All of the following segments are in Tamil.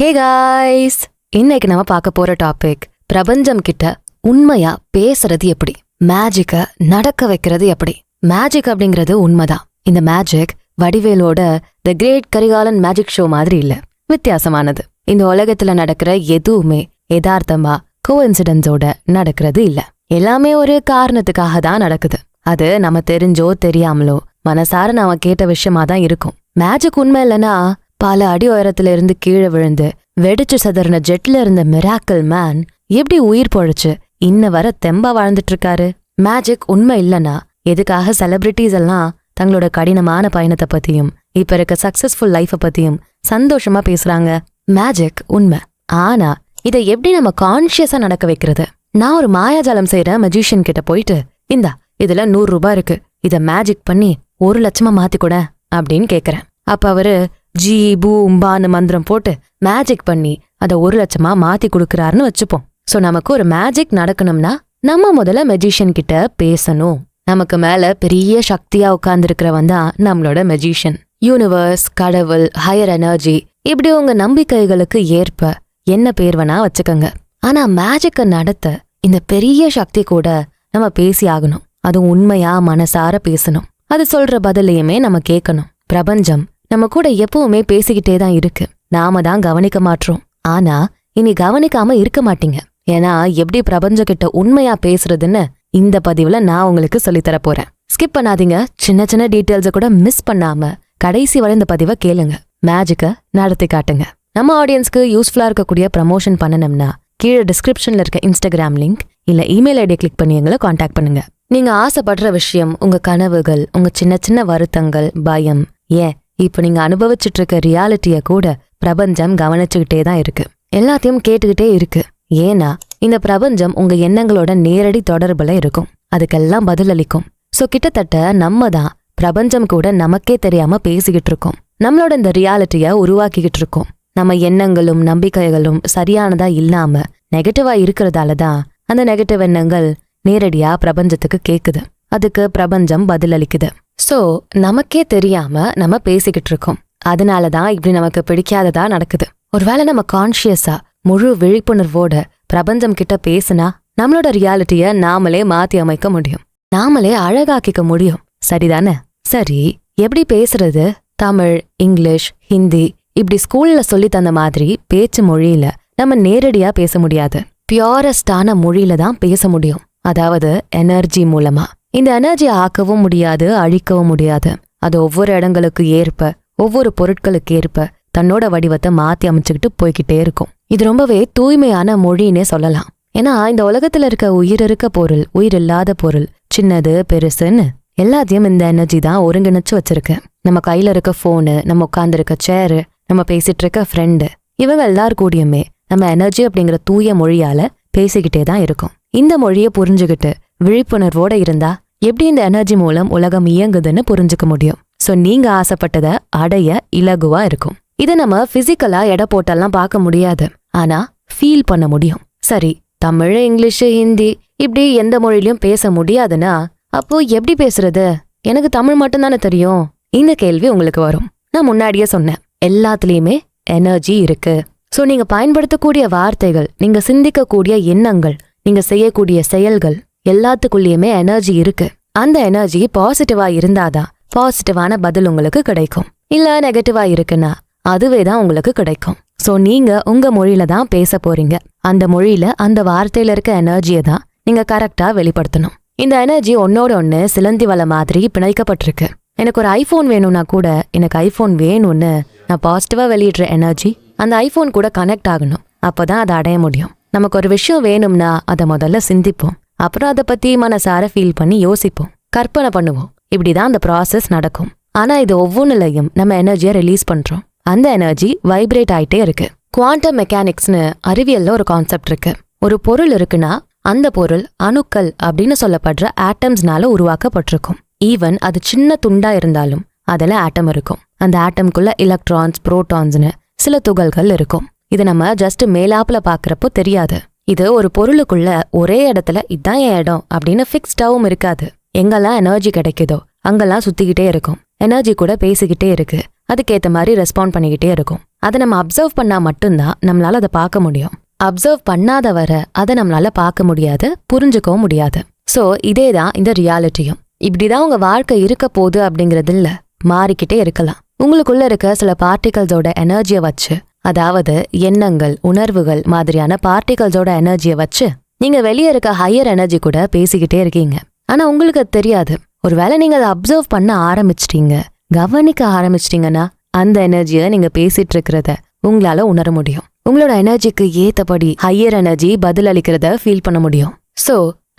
ஹே காய்ஸ், இன்னைக்கு நம்ம பார்க்க போற டாபிக் பிரபஞ்சம் கிட்ட உண்மையா பேசுறது எப்படி, மேஜிக்க நடக்க வைக்கிறது எப்படி. மேஜிக் அப்படிங்கிறது உண்மைதான். இந்த மேஜிக் வடிவேலோட தி கிரேட் கரிகாலன் மேஜிக் ஷோ மாதிரி இல்ல, வித்தியாசமானது. இந்த உலகத்துல நடக்கிற எதுவுமே யதார்த்தமா கோஇன்சிடென்ஸோட நடக்கிறது இல்ல. எல்லாமே ஒரு காரணத்துக்காக தான் நடக்குது. அது நம்ம தெரிஞ்சோ தெரியாமலோ மனசார நாம கேட்ட விஷயமா தான் இருக்கும். மேஜிக் உண்மை இல்லைன்னா பல அடி உயரத்துல இருந்து கீழே விழுந்து வெடிச்சு சதறின ஜெட்ல இருந்த மிராக்கிள் மேன் எப்படி உயிர் பொழைச்சு இன்ன வர தெம்பா வாழ்ந்துட்டு இருக்காரு? மேஜிக் உண்மை இல்லைன்னா எதுக்காக செலிபிரிட்டிஸ் எல்லாம் தங்களோட கடினமான பயணத்தை பத்தியும் இப்ப இருக்க சக்சஸ்ஃபுல் லைஃப பத்தியும் சந்தோஷமா பேசுறாங்க? மேஜிக் உண்மை. ஆனா இதை எப்படி நம்ம கான்ஷியஸா நடக்க வைக்கிறது? நான் ஒரு மாயாஜாலம் செய்யற மெஜிஷியன் கிட்ட போயிட்டு, இந்தா இதுல 100 ரூபாய் இருக்கு, இத மேஜிக் பண்ணி 1 லட்சமா மாத்திக்கூட அப்படின்னு கேக்குறேன். அப்ப அவரு ஜி பூம்பான்னு மந்திரம் போட்டு மேஜிக் பண்ணி அதை 1 லட்சமா மாத்தி கொடுக்கறாருன்னு வச்சுப்போம். சோ நமக்கு ஒரு மேஜிக் நடக்கணும்னா நம்ம முதல்ல மெஜிஷியன் கிட்ட பேசணும். நமக்கு மேல பெரிய சக்தியா உட்கார்ந்துருக்கிறவன் தான் நம்மளோட மெஜிஷியன். யூனிவர்ஸ், கடவுள், ஹையர் எனர்ஜி, இப்படி உங்க நம்பிக்கைகளுக்கு ஏற்ப என்ன பேர் வேணா வச்சுக்கோங்க. ஆனா மேஜிக்க நடத்த இந்த பெரிய சக்தி கூட நம்ம பேசி ஆகணும். அது உண்மையா மனசார பேசணும். அது சொல்ற பதிலையுமே நம்ம கேட்கணும். பிரபஞ்சம் நம்ம கூட எப்பவுமே பேசிக்கிட்டே தான் இருக்கு. நாம தான் கவனிக்க மாட்டோம். ஆனா இனி கவனிக்காம இருக்க மாட்டீங்க. ஏன்னா எப்படி பிரபஞ்சம் கிட்ட உண்மையா பேசுறதுன்னு இந்த பதிவுல நான் உங்களுக்கு சொல்லித்தர போறேன். ஸ்கிப் பண்ணாதீங்க. சின்ன சின்ன டீட்டெயில்ஸ கூட மிஸ் பண்ணாம கடைசி வரை இந்த பதிவை கேளுங்க. மேஜிக்க நடத்தி காட்டுங்க. நம்ம ஆடியன்ஸ்க்கு யூஸ்ஃபுல்லா இருக்கக்கூடிய ப்ரமோஷன் பண்ணணும்னா கீழே டிஸ்கிரிப்ஷன்ல இருக்க இன்ஸ்டாகிராம் லிங்க் இல்ல இமெயில் ஐடியை கிளிக் பண்ணி எங்களை காண்டாக்ட் பண்ணுங்க. நீங்க ஆசைப்படுற விஷயம், உங்க கனவுகள், உங்க சின்ன சின்ன வருத்தங்கள், பயம், ஏன் இப்ப நீங்க அனுபவிச்சுட்டு இருக்க ரியாலிட்டிய கூட பிரபஞ்சம் கவனிச்சுக்கிட்டே தான் இருக்கு. எல்லாத்தையும் கேட்டுக்கிட்டே இருக்கு. ஏன்னா இந்த பிரபஞ்சம் உங்க எண்ணங்களோட நேரடி தொடர்புல இருக்கும். அதுக்கெல்லாம் பதிலளிக்கும். சோ கிட்டத்தட்ட நம்ம தான் பிரபஞ்சம் கூட நமக்கே தெரியாம பேசிக்கிட்டு இருக்கோம். நம்மளோட இந்த ரியாலிட்டிய உருவாக்கிக்கிட்டு இருக்கோம். நம்ம எண்ணங்களும் நம்பிக்கைகளும் சரியானதா இல்லாம நெகட்டிவா இருக்கிறதால தான் அந்த நெகட்டிவ் எண்ணங்கள் நேரடியா பிரபஞ்சத்துக்கு கேக்குது. அதுக்கு பிரபஞ்சம் பதிலளிக்குது. சோ நமக்கே தெரியாம நம்ம பேசிக்கிட்டு இருக்கோம். அதனாலதான் இப்படி நமக்கு பிடிக்காததா நடக்குது. ஒருவேளை நம்ம கான்ஷியஸா முழு விழிப்புணர்வோட பிரபஞ்சம் கிட்ட பேசுனா நம்மளோட ரியாலிட்டிய நாமளே மாத்தி அமைக்க முடியும். நாமளே அழகாக்கிக்க முடியும். சரிதானே? சரி, எப்படி பேசுறது? தமிழ், இங்கிலீஷ், ஹிந்தி இப்படி ஸ்கூல்ல சொல்லி தந்த மாதிரி பேச்சு மொழியில நம்ம நேரடியா பேச முடியாது. பியூரஸ்டான மொழியில தான் பேச முடியும். அதாவது எனர்ஜி மூலமா. இந்த எனர்ஜியை ஆக்கவும் முடியாது, அழிக்கவும் முடியாது. அது ஒவ்வொரு இடங்களுக்கு ஏற்ப, ஒவ்வொரு பொருட்களுக்கு ஏற்ப தன்னோட வடிவத்தை மாத்தி அமைச்சுக்கிட்டு போய்கிட்டே இருக்கும். இது ரொம்பவே தூய்மையான மொழின்னே சொல்லலாம். ஏன்னா இந்த உலகத்துல இருக்க உயிர் இருக்க பொருள், உயிர் இல்லாத பொருள், சின்னது பெருசுன்னு எல்லாத்தையும் இந்த எனர்ஜி தான் ஒருங்கிணைச்சு வச்சிருக்கு. நம்ம கையில இருக்க போனு, நம்ம உட்கார்ந்து இருக்க சேரு, நம்ம பேசிட்டு இருக்க ஃப்ரெண்டு, இவங்க எல்லார் கூடயுமே நம்ம எனர்ஜி அப்படிங்கிற தூய மொழியால பேசிக்கிட்டே தான் இருக்கும். இந்த மொழியை புரிஞ்சுக்கிட்டு விழிப்புணர்வோட இருந்தா எப்படி இந்த எனர்ஜி மூலம் உலகம் இயங்குதுன்னு புரிஞ்சுக்க முடியும். சோ நீங்க ஆசைப்பட்டத அடைய இலகுவா இருக்கும். இதை நம்ம பிசிக்கலா எடை போட்டெல்லாம் பார்க்க முடியாது. ஆனா ஃபீல் பண்ண முடியும். சரி, தமிழ், இங்கிலீஷ், ஹிந்தி இப்படி எந்த மொழியிலும் பேச முடியாதுன்னா அப்போ எப்படி பேசுறது? எனக்கு தமிழ் மட்டும்தானே தெரியும். இந்த கேள்வி உங்களுக்கு வரும். நான் முன்னாடியே சொன்னேன், எல்லாத்துலயுமே எனர்ஜி இருக்கு. சோ நீங்க பயன்படுத்தக்கூடிய வார்த்தைகள், நீங்க சிந்திக்கக்கூடிய எண்ணங்கள், நீங்க செய்யக்கூடிய செயல்கள் எல்லாத்துக்குள்ளேயுமே எனர்ஜி இருக்கு. அந்த எனர்ஜி பாசிட்டிவா இருந்தாதான் பாசிட்டிவான பதில் உங்களுக்கு கிடைக்கும். இல்ல நெகட்டிவா இருக்குன்னா அதுவே தான் உங்களுக்கு கிடைக்கும். சோ நீங்க உங்க மொழியில தான் பேச போறீங்க. அந்த மொழியில அந்த வார்த்தையில இருக்க எனர்ஜியை தான் நீங்க கரெக்டா வெளிப்படுத்தணும். இந்த எனர்ஜி ஒன்னோட ஒண்ணு சிலந்தி வலை மாதிரி பிணைக்கப்பட்டிருக்கு. எனக்கு ஒரு ஐபோன் வேணும்னா கூட எனக்கு ஐபோன் வேணும்னு நான் பாசிட்டிவா வெளியிடுற எனர்ஜி அந்த ஐபோன் கூட கனெக்ட் ஆகணும். அப்பதான் அதை அடைய முடியும். நமக்கு ஒரு விஷயம் வேணும்னா அதை முதல்ல சிந்திப்போம். அப்புறம் அதை பத்தி மனசார ஃபீல் பண்ணி யோசிப்போம், கற்பனை பண்ணுவோம். இப்படிதான் அந்த ப்ராசஸ் நடக்கும். ஆனா இது ஒவ்வொன்றுலையும் நம்ம எனர்ஜியை ரிலீஸ் பண்றோம். அந்த எனர்ஜி வைப்ரேட் ஆயிட்டே இருக்கு. குவாண்டம் மெக்கானிக்ஸ்னு அறிவியல்ல ஒரு கான்செப்ட் இருக்கு. ஒரு பொருள் இருக்குன்னா அந்த பொருள் அணுக்கள் அப்படின்னு சொல்லப்படுற ஆட்டம்ஸ்னால உருவாக்கப்பட்டிருக்கும். ஈவன் அது சின்ன துண்டா இருந்தாலும் அதுல ஆட்டம் இருக்கும். அந்த ஆட்டம்குள்ள எலக்ட்ரான்ஸ், புரோட்டான்ஸ்னு சில துகள்கள் இருக்கும். இது நம்ம ஜஸ்ட் மேலாப்புல பாக்குறப்போ தெரியாது. இது ஒரு பொருளுக்குள்ள ஒரே இடத்துல இதான் என் இடம் அப்படின்னு ஃபிக்ஸ்டாவும் இருக்காது. எங்கெல்லாம் எனர்ஜி கிடைக்குதோ அங்கெல்லாம் சுத்திக்கிட்டே இருக்கும். எனர்ஜி கூட பேசிக்கிட்டே இருக்கு. அதுக்கேத்த மாதிரி ரெஸ்பாண்ட் பண்ணிக்கிட்டே இருக்கும். அதை நம்ம அப்சர்வ் பண்ணா மட்டும்தான் நம்மளால அதை பார்க்க முடியும். அப்சர்வ் பண்ணாத வர அதை நம்மளால பார்க்க முடியாது, புரிஞ்சுக்கவும் முடியாது. சோ இதேதான் இந்த ரியாலிட்டியும். இப்படிதான் உங்க வாழ்க்கை இருக்க போகுது அப்படிங்கறது இல்ல, மாறிக்கிட்டே இருக்கலாம். உங்களுக்குள்ள இருக்க சில பார்ட்டிகல்ஸோட எனர்ஜியை வச்சு, அதாவது எண்ணங்கள், உணர்வுகள் மாதிரியான பார்ட்டிகல்ஸோட எனர்ஜியை வச்சு நீங்க வெளியே இருக்க ஹையர் எனர்ஜி கூட பேசிக்கிட்டே இருக்கீங்க. ஆனா உங்களுக்கு அது தெரியாது. ஒருவேளை நீங்க அதை அப்சர்வ் பண்ண ஆரம்பிச்சிட்டீங்க, கவனிக்க ஆரம்பிச்சிட்டீங்கன்னா அந்த எனர்ஜியை நீங்க பேசிட்டு இருக்கிறத உங்களால உணர முடியும். உங்களோட எனர்ஜிக்கு ஏத்தபடி ஹையர் எனர்ஜி பதில் அளிக்கிறத ஃபீல் பண்ண முடியும். சோ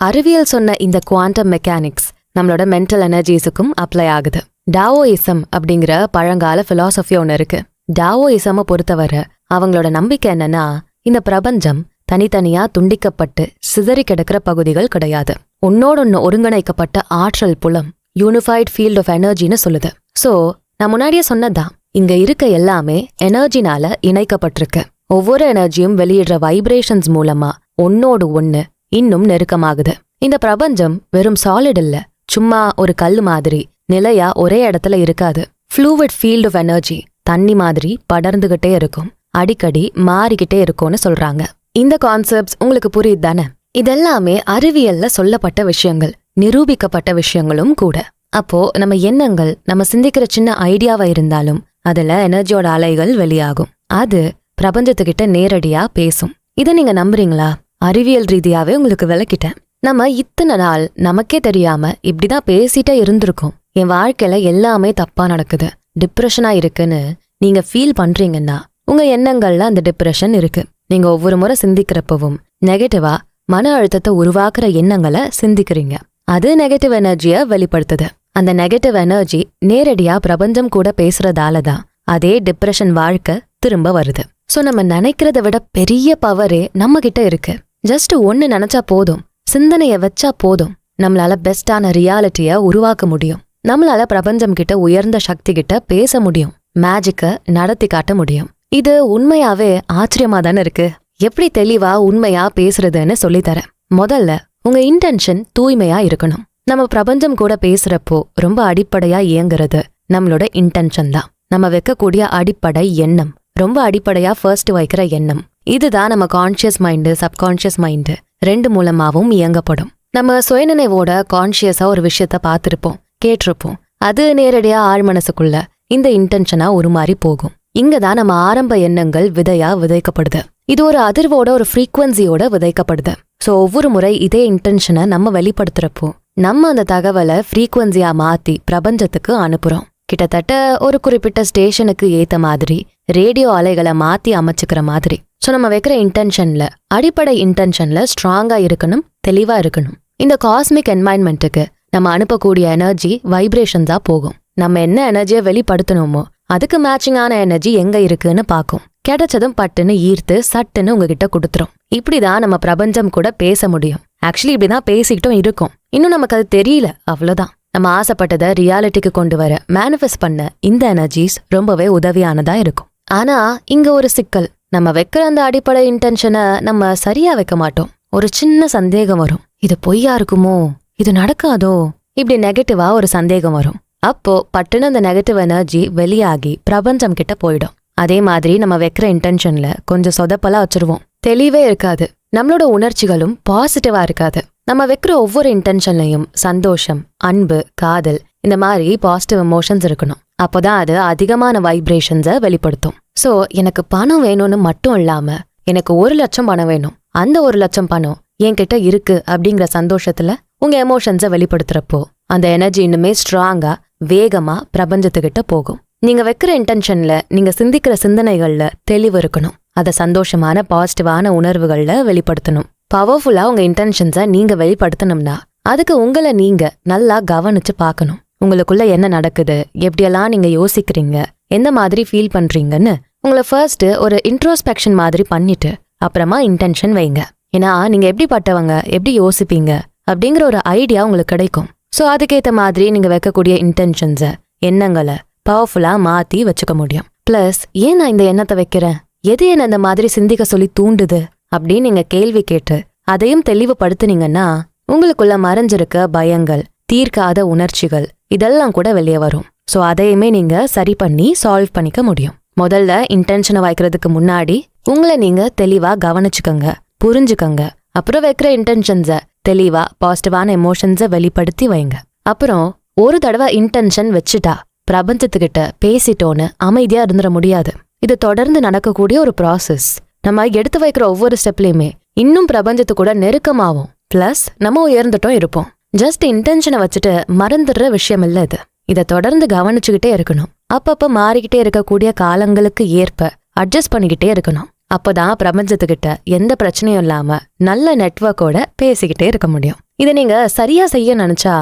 அறிவியல் சொன்ன இந்த குவாண்டம் மெக்கானிக்ஸ் நம்மளோட மென்டல் எனர்ஜிஸுக்கும் அப்ளை ஆகுது. டாவோயிசம் அப்படிங்கிற பழங்கால பிலாசபி ஒன்று இருக்கு. டாவோயிசமை பொறுத்தவரை அவங்களோட நம்பிக்கை என்னன்னா, இந்த பிரபஞ்சம் தனித்தனியா துண்டிக்கப்பட்டு சிதறி கிடக்கிற பகுதிகள் கிடையாது. ஒன்னோடொன்னு ஒருங்கிணைக்கப்பட்ட ஆற்றல் புலம், யூனிஃபைட் ஃபீல்ட் ஆஃப் எனர்ஜின்னு சொல்லுது. சோ நான் முன்னாடியே சொன்னதான், இங்க இருக்க எல்லாமே எனர்ஜினால இணைக்கப்பட்டிருக்கு. ஒவ்வொரு எனர்ஜியும் வெளியிடுற வைப்ரேஷன்ஸ் மூலமா ஒன்னோடு ஒன்னு இன்னும் நெருக்கமாகுது. இந்த பிரபஞ்சம் வெறும் சாலிட் இல்ல, சும்மா ஒரு கல் மாதிரி நிலையா ஒரே இடத்துல இருக்காது. ஃப்ளூவிட் ஃபீல்ட் ஆஃப் எனர்ஜி தண்ணி மாதிரி படர்ந்துகிட்டே இருக்கும், அடிக்கடி மாறிக்கிட்டே இருக்கும்னு சொல்றாங்க. இந்த கான்செப்ட்ஸ் உங்களுக்கு புரியுது தானே? இதெல்லாமே அறிவியல்ல சொல்லப்பட்ட விஷயங்கள், நிரூபிக்கப்பட்ட விஷயங்களும் கூட. அப்போ நம்ம எண்ணங்கள், நம்ம சிந்திக்கிற சின்ன ஐடியாவா இருந்தாலும் அதுல எனர்ஜியோட அலைகள் வெளியாகும். அது பிரபஞ்சத்துக்கிட்ட நேரடியா பேசும். இதை நீங்க நம்புறீங்களா? அறிவியல் ரீதியாவே உங்களுக்கு விளக்கிட்டேன். நம்ம இத்தனை நாள் நமக்கே தெரியாம இப்படிதான் பேசிட்டே இருந்திருக்கோம். என் வாழ்க்கையில எல்லாமே தப்பா நடக்குது, டிப்ரெஷனா இருக்குன்னு நீங்க ஃபீல் பண்றீங்கன்னா உங்க எண்ணங்கள்ல அந்த டிப்ரெஷன் இருக்கு. நீங்க ஒவ்வொரு முறை சிந்திக்கிறப்பவும் நெகட்டிவா மன அழுத்தத்தை உருவாக்குற எண்ணங்களை சிந்திக்கிறீங்க. அது நெகட்டிவ் எனர்ஜியை வெளிப்படுத்துது. அந்த நெகட்டிவ் எனர்ஜி நேரடியா பிரபஞ்சம் கூட பேசுறதாலதான் அதே டிப்ரெஷன் வாழ்க்கை திரும்ப வருது. சோ நம்ம நினைக்கிறத விட பெரிய பவரே நம்ம கிட்ட இருக்கு. ஜஸ்ட் ஒன்னு நினைச்சா போதும், சிந்தனைய வச்சா போதும், நம்மளால பெஸ்டான ரியாலிட்டிய உருவாக்க முடியும். நம்மளால பிரபஞ்சம் கிட்ட உயர்ந்த சக்தி கிட்ட பேச முடியும், மேஜிக்க நடத்தி காட்ட முடியும். இது உண்மையாவே ஆச்சரியமா தானே இருக்கு. எப்படி தெளிவா உண்மையா பேசுறதுன்னு சொல்லித்தரேன். முதல்ல உங்க இன்டென்ஷன் தூய்மையா இருக்கணும். நம்ம பிரபஞ்சம் கூட பேசுறப்போ ரொம்ப அடிப்படையா இயங்குறது நம்மளோட இன்டென்ஷன் தான். நம்ம வைக்கக்கூடிய அடிப்படை எண்ணம், ரொம்ப அடிப்படையா ஃபர்ஸ்ட் வைக்கிற எண்ணம், இதுதான் நம்ம கான்ஷியஸ் மைண்டு, சப்கான்ஷியஸ் மைண்டு ரெண்டு மூலமாவும் இயங்கப்படும். நம்ம சுயநினைவோட கான்ஷியஸா ஒரு விஷயத்த பார்த்திருப்போம், கேட்டிருப்போம். அது நேரடியா ஆழ் மனசுக்குள்ள இந்த இன்டென்ஷனா உருமாறி போகும். இங்கதான் நம்ம ஆரம்ப எண்ணங்கள் விதையா விதைக்கப்படுது. இது ஒரு அதிர்வோட, ஒரு ஃப்ரீக்வன்சியோட விதைக்கப்படுது. சோ ஒவ்வொரு முறை இதே இன்டென்ஷனை நம்ம வெளிப்படுத்துறப்போ நம்ம அந்த தகவலை ஃப்ரீக்வன்சியா மாத்தி பிரபஞ்சத்துக்கு அனுப்புறோம். கிட்டத்தட்ட ஒரு குறிப்பிட்ட ஸ்டேஷனுக்கு ஏத்த மாதிரி ரேடியோ அலைகளை மாத்தி அமைச்சுக்கிற மாதிரி. சோ நம்ம வைக்கிற இன்டென்ஷன்ல, அடிப்படை இன்டென்ஷன்ல ஸ்ட்ராங்கா இருக்கணும், தெளிவா இருக்கணும். இந்த காஸ்மிக் என்வாயன்மெண்ட்டுக்கு நம்ம அனுப்பக்கூடிய எனர்ஜி வைப்ரேஷன்ஸா போகும். நம்ம என்ன எனர்ஜியை வெளிப்படுத்தணுமோ அதுக்கு மேட்சிங்கான எனர்ஜி எங்க இருக்குன்னு பாக்கும். கிடைச்சதும் பட்டுன்னு ஈர்த்து சட்டுன்னு உங்ககிட்ட கொடுத்துரும். இப்படிதான் நம்ம பிரபஞ்சம் கூட பேச முடியும். ஆக்சுவலி இப்படிதான் பேசிக்கிட்டும் இருக்கும். இன்னும் நமக்கு அது தெரியல, அவ்வளவுதான். நம்ம ஆசைப்பட்டதை ரியாலிட்டிக்கு கொண்டு வர, மேனிஃபெஸ்ட் பண்ண இந்த எனர்ஜிஸ் ரொம்பவே உதவியானதா இருக்கும். ஆனா இங்க ஒரு சிக்கல். நம்ம வைக்கிற அந்த அடிப்படை இன்டென்ஷனை நம்ம சரியா வைக்க மாட்டோம். ஒரு சின்ன சந்தேகம் வரும், இது பொய்யா இருக்குமோ, இது நடக்காதோ, இப்படி நெகட்டிவா ஒரு சந்தேகம் வரும். அப்போ பட்டுன்னு அந்த நெகட்டிவ் எனர்ஜி வெளியாகி பிரபஞ்சம் கிட்ட போயிடும். அதே மாதிரி நம்ம வைக்கிற இன்டென்ஷன்ல கொஞ்சம் சொதப்பலா வச்சிருவோம், தெளிவே இருக்காது. நம்மளோட உணர்ச்சிகளும் பாசிட்டிவா இருக்காது. நம்ம வைக்கிற ஒவ்வொரு இன்டென்ஷன்லையும் சந்தோஷம், அன்பு, காதல், இந்த மாதிரி பாசிட்டிவ் எமோஷன்ஸ் இருக்கணும். அப்போதான் அது அதிகமான வைப்ரேஷன்ஸை வெளிப்படுத்தும். சோ எனக்கு பணம் வேணும்னு மட்டும் இல்லாம எனக்கு 1 லட்சம் பணம் வேணும், அந்த 1 லட்சம் பணம் என்கிட்ட இருக்கு அப்படிங்கிற சந்தோஷத்துல உங்க எமோஷன்ஸை வெளிப்படுத்துறப்போ அந்த எனர்ஜி இன்னுமே ஸ்ட்ராங்கா, வேகமா பிரபஞ்சத்துக்கிட்ட போகும். நீங்க வைக்கிற இன்டென்ஷன்ல, நீங்க சிந்திக்கிற சிந்தனைகள்ல தெளிவு இருக்கணும். அதை சந்தோஷமான, பாசிட்டிவான உணர்வுகள்ல வெளிப்படுத்தணும். பவர்ஃபுல்லா உங்க இன்டென்ஷன்ஸை நீங்க வெளிப்படுத்தணும்னா அதுக்கு உங்களை நீங்க நல்லா கவனிச்சு பார்க்கணும். உங்களுக்குள்ள என்ன நடக்குது, எப்படியெல்லாம் நீங்க யோசிக்கிறீங்க, எந்த மாதிரி ஃபீல் பண்றீங்கன்னு உங்களை ஃபர்ஸ்ட் ஒரு இன்ட்ரோஸ்பெக்ஷன் மாதிரி பண்ணிட்டு அப்புறமா இன்டென்ஷன் வைங்க. ஏன்னா நீங்க எப்படிப்பட்டவங்க, எப்படி யோசிப்பீங்க அப்படிங்கிற ஒரு ஐடியா உங்களுக்கு கிடைக்கும். சோ அதுக்கேத்த மாதிரி நீங்க வைக்கக்கூடிய இன்டென்ஷன்ஸை, எண்ணங்களை பவர்ஃபுல்லா மாத்தி வச்சுக்க முடியும். பிளஸ் ஏன் நான் இந்த எண்ணத்தை வைக்கிறேன், எது என்ன இந்த மாதிரி சிந்திக்க சொல்லி தூண்டுது அப்படின்னு நீங்க கேள்வி கேட்டு அதையும் தெளிவுபடுத்துனீங்கன்னா உங்களுக்குள்ள மறைஞ்சிருக்க பயங்கள், தீர்க்காத உணர்ச்சிகள் இதெல்லாம் கூட வெளியே வரும். ஸோ அதையுமே நீங்க சரி பண்ணி சால்வ் பண்ணிக்க முடியும். முதல்ல இன்டென்ஷனை வைக்கிறதுக்கு முன்னாடி உங்களை நீங்க தெளிவா கவனிச்சுக்கங்க, புரிஞ்சுக்கங்க. அப்புறம் வைக்கிற இன்டென்ஷன்ஸை தெளிவா பாசிட்டிவான எமோஷன்ஸை வெளிப்படுத்தி வைங்க. அப்புறம் ஒரு தடவை இன்டென்ஷன் வச்சுட்டா பிரபஞ்சத்துக்கிட்ட பேசிட்டோன்னு அமைதியா இருந்துட முடியாது. இது தொடர்ந்து நடக்கக்கூடிய ஒரு ப்ராசஸ். நம்ம எடுத்து வைக்கிற ஒவ்வொரு ஸ்டெப்லயுமே இன்னும் பிரபஞ்சத்து கூட நெருக்கமாகும். பிளஸ் நம்ம உயர்ந்துட்டும் இருப்போம். ஜஸ்ட் இன்டென்ஷனை வச்சுட்டு மறந்துடுற விஷயம் இல்ல இது. இதை தொடர்ந்து கவனிச்சுக்கிட்டே இருக்கணும். அப்பப்ப மாறிக்கிட்டே இருக்கக்கூடிய காலங்களுக்கு ஏற்ப அட்ஜஸ்ட் பண்ணிக்கிட்டே இருக்கணும். அப்பதான் பிரபஞ்சத்துக்கிட்ட எந்த பிரச்சனையும் இல்லாம நல்ல நெட்வொர்க்கோட பேசிக்கிட்டே இருக்க முடியும். இதை நீங்க சரியா செய்ய நினைச்சா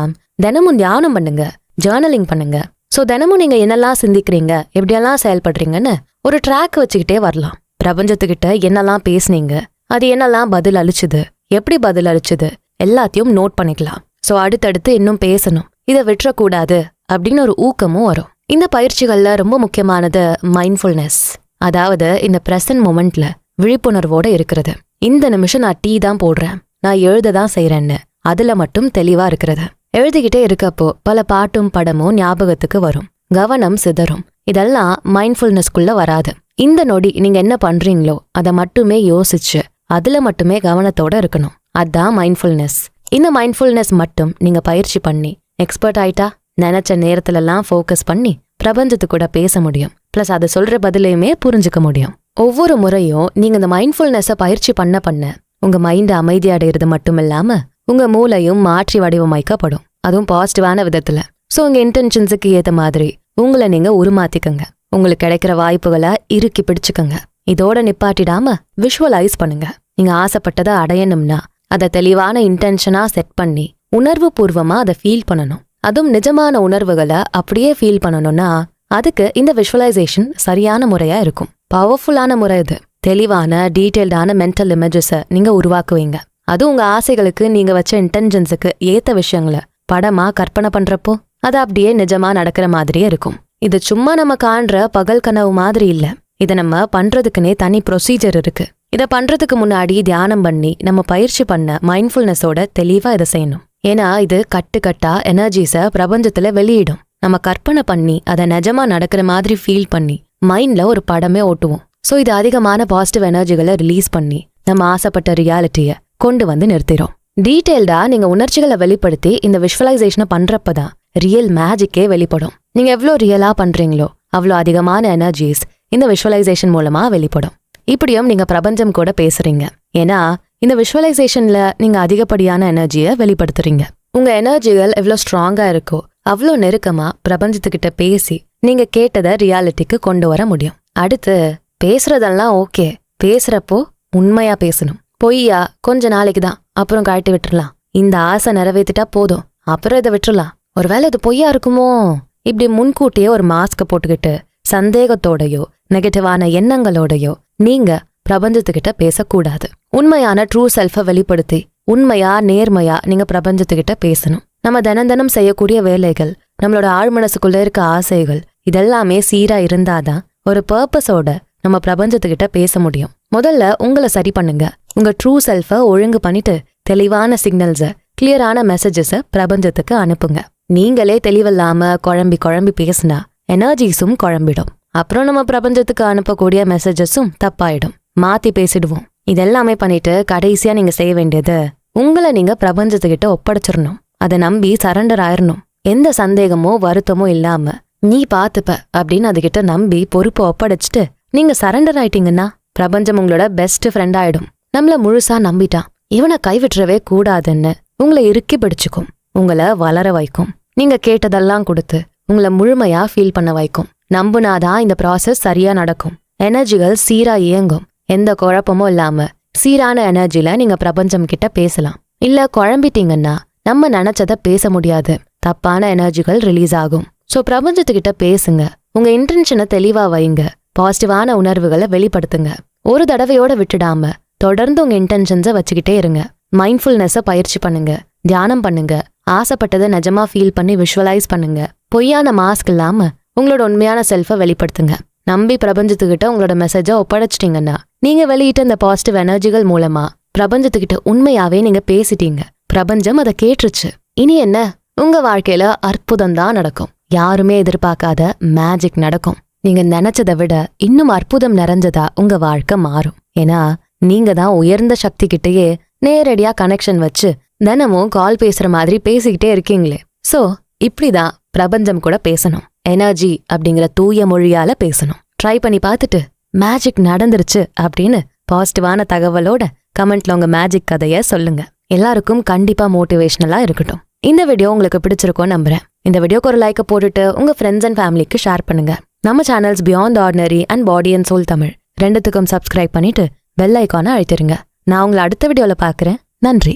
தினமும் தியானம் பண்ணுங்க, ஜேர்னலிங் பண்ணுங்க. ஸோ தினமும் நீங்க என்னெல்லாம் சிந்திக்கிறீங்க, எப்படியெல்லாம் செயல்படுறீங்கன்னு ஒரு ட்ராக் வச்சுக்கிட்டே வரலாம். பிரபஞ்சத்துக்கிட்ட என்னெல்லாம் பேசுனீங்க, அது என்னெல்லாம் பதில் அளிச்சுது, எப்படி பதில் அளிச்சுது எல்லாத்தையும் நோட் பண்ணிக்கலாம். ஸோ அடுத்தடுத்து இன்னும் பேசணும், இதை விட்டுறக்கூடாது அப்படின்னு ஒரு ஊக்கமும் வரும். இந்த பயிற்சிகள்ல ரொம்ப முக்கியமானது மைண்ட்ஃபுல்னஸ். அதாவது இந்த பிரசன்ட் மொமெண்ட்ல விழிப்புணர்வோட இருக்கிறது. இந்த நிமிஷம் நான் டீ தான் போடுறேன், நான் எழுததான் செய்யறேன்னு அதுல மட்டும் தெளிவா இருக்கிறது. எழுதிக்கிட்டே இருக்கப்போ பல பாட்டும் படமும் ஞாபகத்துக்கு வரும், கவனம் சிதறும். இதெல்லாம் மைண்ட்ஃபுல்னஸ்குள்ள வராது. இந்த நொடி நீங்க என்ன பண்றீங்களோ அதை மட்டுமே யோசிச்சு அதுல மட்டுமே கவனத்தோட இருக்கணும். அதான் மைண்ட்ஃபுல்னஸ். இந்த மைண்ட்ஃபுல்னஸ் மட்டும் நீங்க பயிற்சி பண்ணி எக்ஸ்பர்ட் ஆயிட்டா நினைச்ச நேரத்துலலாம் ஃபோக்கஸ் பண்ணி பிரபஞ்சத்து கூட பேச முடியும். பிளஸ் அதை சொல்ற பதிலையுமே புரிஞ்சுக்க முடியும். ஒவ்வொரு முறையும் நீங்க இந்த மைண்ட்ஃபுல்னஸை பயிற்சி பண்ண உங்க மைண்ட் அமைதியடைகிறது மட்டும் இல்லாம உங்க மூளையும் மாற்றி வடிவமைக்கப்படும், அதுவும் பாசிட்டிவான விதத்துல. ஸோ உங்க இன்டென்ஷன்ஸுக்கு ஏத்த மாதிரி உங்களை நீங்க உருமாத்திக்கங்க. உங்களுக்கு கிடைக்கிற வாய்ப்புகளை இறுக்கி பிடிச்சுக்கங்க. இதோட நிப்பாட்டிடாம விஷுவலைஸ் பண்ணுங்க. நீங்க ஆசைப்பட்டதை அடையணும்னா அதை தெளிவான இன்டென்ஷனா செட் பண்ணி உணர்வு பூர்வமா அதை ஃபீல் பண்ணணும். அதுவும் நிஜமான உணர்வுகளை அப்படியே ஃபீல் பண்ணணும்னா அதுக்கு இந்த விஷுவலைசேஷன் சரியான முறையா இருக்கும். பவர்ஃபுல்லான முறை இது. தெளிவான டீட்டெயில்டான மென்டல் இமேஜஸை நீங்க உருவாக்குவீங்க. அது உங்க ஆசைகளுக்கு நீங்க வச்ச இன்டென்ஷன்ஸுக்கு ஏத்த விஷயங்களை படமா கற்பனை பண்றப்போ அது அப்படியே நிஜமா நடக்கிற மாதிரியே இருக்கும். இது சும்மா நம்ம காண்ற பகல் கனவு மாதிரி இல்ல. இதை நம்ம பண்றதுக்குன்னே தனி ப்ரொசீஜர் இருக்கு. இதை பண்றதுக்கு முன்னாடி தியானம் பண்ணி நம்ம பயிற்சி பண்ண மைண்ட்ஃபுல்னஸோட தெளிவா இதை செய்யணும். ஏன்னா இது கட்டுக்கட்டா எனர்ஜிஸை பிரபஞ்சத்துல வெளியிடும். நம்ம கற்பனை பண்ணி அதை நிஜமா நடக்கிற மாதிரி ஃபீல் பண்ணி மைண்ட்ல ஒரு படமே ஓட்டுவோம். ஸோ இது அதிகமான பாசிட்டிவ் எனர்ஜிகளை ரிலீஸ் பண்ணி நம்ம ஆசைப்பட்ட ரியாலிட்டியை கொண்டு வந்து நிறுத்திடும். டீட்டெயில்டா நீங்க உணர்ச்சிகளை வெளிப்படுத்தி இந்த விஷுவலைசேஷனை பண்றப்பதான் ரியல் மேஜிக்கே வெளிப்படும். நீங்க எவ்வளோ ரியலா பண்றீங்களோ அவ்வளோ அதிகமான எனர்ஜிஸ் இந்த விஷுவலைசேஷன் மூலமா வெளிப்படும். இப்படியும் நீங்க பிரபஞ்சம் கூட பேசுறீங்க. ஏன்னா இந்த விஷுவலைசேஷன்ல நீங்க அதிகப்படியான எனர்ஜியை வெளிப்படுத்துறீங்க. உங்க எனர்ஜிகள் எவ்வளோ ஸ்ட்ராங்கா இருக்கோ அவ்வளோ நெருக்கமா பிரபஞ்சத்துக்கிட்ட பேசி நீங்க கேட்டதை ரியாலிட்டிக்கு கொண்டு வர முடியும். அடுத்து பேசுறதெல்லாம் ஓகே, பேசுறப்போ உண்மையா பேசணும். பொய்யா கொஞ்ச நாளைக்கு தான், அப்புறம் கழட்டி விட்டுறலாம். இந்த ஆசை நிறைவேற்றிட்டா போதும், அப்புறம் இதை விட்டுறலாம். ஒருவேளை இது பொய்யா இருக்குமோ இப்படி முன்கூட்டியே ஒரு மாஸ்க போட்டுக்கிட்டு சந்தேகத்தோடையோ நெகட்டிவான எண்ணங்களோடையோ நீங்க பிரபஞ்சத்துக்கிட்ட பேசக்கூடாது. உண்மையான ட்ரூ செல்ஃபை வெளிப்படுத்தி உண்மையா நேர்மையா நீங்க பிரபஞ்சத்துக்கிட்ட பேசணும். நம்ம தினம் செய்யக்கூடிய வேலைகள், நம்மளோட ஆழ்மனசுக்குள்ள இருக்க ஆசைகள் இதெல்லாமே சீரா இருந்தாதான் ஒரு பர்பஸோட நம்ம பிரபஞ்சத்துக்கிட்ட பேச முடியும். முதல்ல உங்களை சரி பண்ணுங்க. உங்க ட்ரூ செல்ஃபை ஒழுங்கு பண்ணிட்டு தெளிவான சிக்னல்ஸை, கிளியரான மெசேஜஸை பிரபஞ்சத்துக்கு அனுப்புங்க. நீங்களே தெளிவில்லாம குழம்பி பேசினா எனர்ஜிஸும் குழம்பிடும். அப்புறம் நம்ம பிரபஞ்சத்துக்கு அனுப்பக்கூடிய மெசேஜஸும் தப்பாயிடும், மாத்தி பேசிடுவோம். இதெல்லாமே பண்ணிட்டு கடைசியா நீங்க செய்ய வேண்டியது உங்களை நீங்க பிரபஞ்சத்துக்கிட்ட ஒப்படைச்சிடணும். அதை நம்பி சரண்டர் ஆயிரணும். எந்த சந்தேகமோ வருத்தமோ இல்லாம நீ பாத்துப்ப அப்படின்னு அதுகிட்ட நம்பி பொறுப்பை ஒப்படைச்சிட்டு நீங்க சரண்டர் ஆயிட்டீங்கன்னா பிரபஞ்சம் உங்களோட பெஸ்ட் ஃப்ரெண்ட் ஆயிடும். நம்மள முழுசா நம்பிட்டான், இவனை கைவிட்டுறவே கூடாதுன்னு உங்களை இறுக்கி பிடிச்சுக்கும், உங்களை வளர வைக்கும். நீங்க கேட்டதெல்லாம் கொடுத்து உங்களை முழுமையா ஃபீல் பண்ண வைக்கும். நம்புனாதான் இந்த ப்ராசஸ் சரியா நடக்கும். எனர்ஜிகள் சீரா இயங்கும். எந்த குழப்பமும் இல்லாம சீரான எனர்ஜில நீங்க பிரபஞ்சம் கிட்ட பேசலாம். இல்ல குழம்பிட்டீங்கன்னா நம்ம நினைச்சத பேச முடியாது, தப்பான எனர்ஜிகள் ரிலீஸ் ஆகும். ஸோ பிரபஞ்சத்துக்கிட்ட பேசுங்க. உங்க இன்டென்ஷனை தெளிவா வைங்க. பாசிட்டிவான உணர்வுகளை வெளிப்படுத்துங்க. ஒரு தடவையோட விட்டுடாம தொடர்ந்து உங்க இன்டென்ஷன்ஸை வச்சுக்கிட்டே இருங்க. மைண்ட்ஃபுல்னஸை பயிற்சி பண்ணுங்க, தியானம் பண்ணுங்க, ஆசைப்பட்டதை நிஜமா ஃபீல் பண்ணி விஷுவலைஸ் பண்ணுங்க. பொய்யான மாஸ்க் இல்லாம உங்களோட உண்மையான செல்ஃபை வெளிப்படுத்துங்க. நம்பி பிரபஞ்சத்துக்கிட்ட உங்களோட மெசேஜை ஒப்படைச்சிட்டீங்கன்னா நீங்க வெளியிட்ட இந்த பாசிட்டிவ் எனர்ஜிகள் மூலமா பிரபஞ்சத்துக்கிட்ட உண்மையாவே நீங்க பேசிட்டீங்க. பிரபஞ்சம் அதை கேட்டுருச்சு. இனி என்ன, உங்க வாழ்க்கையில அற்புதம் தான் நடக்கும். யாருமே எதிர்பார்க்காத மேஜிக் நடக்கும். நீங்க நினைச்சதை விட இன்னும் அற்புதம் நிறைஞ்சதா உங்க வாழ்க்கை மாறும். ஏன்னா நீங்க தான் உயர்ந்த சக்தி கிட்டயே நேரடியா கனெக்ஷன் வச்சு தினமும் கால் பேசுற மாதிரி பேசிக்கிட்டே இருக்கீங்களே. சோ இப்படிதான் பிரபஞ்சம் கூட பேசணும். எனர்ஜி அப்படிங்கிற தூய மொழியால பேசணும். ட்ரை பண்ணி பார்த்துட்டு மேஜிக் நடந்துருச்சு அப்படின்னு பாசிட்டிவான தகவலோட கமெண்ட்ல உங்க மேஜிக் கதைய சொல்லுங்க. எல்லாருக்கும் கண்டிப்பா மோட்டிவேஷனலா இருக்கட்டும். இந்த வீடியோ உங்களுக்கு பிடிச்சிருக்கும் நம்புறேன். இந்த வீடியோக்கு ஒரு லைக்கை போட்டுட்டு உங்க ஃப்ரெண்ட்ஸ் அண்ட் ஃபேமிலிக்கு ஷேர் பண்ணுங்க. நம்ம channels beyond ordinary and body and soul Tamil ரெண்டுத்துக்கும் சப்ஸ்கிரைப் பண்ணிட்டு பெல் ஐகானை அழுத்திருங்க. நான் உங்களை அடுத்த வீடியோல பார்க்கறேன். நன்றி.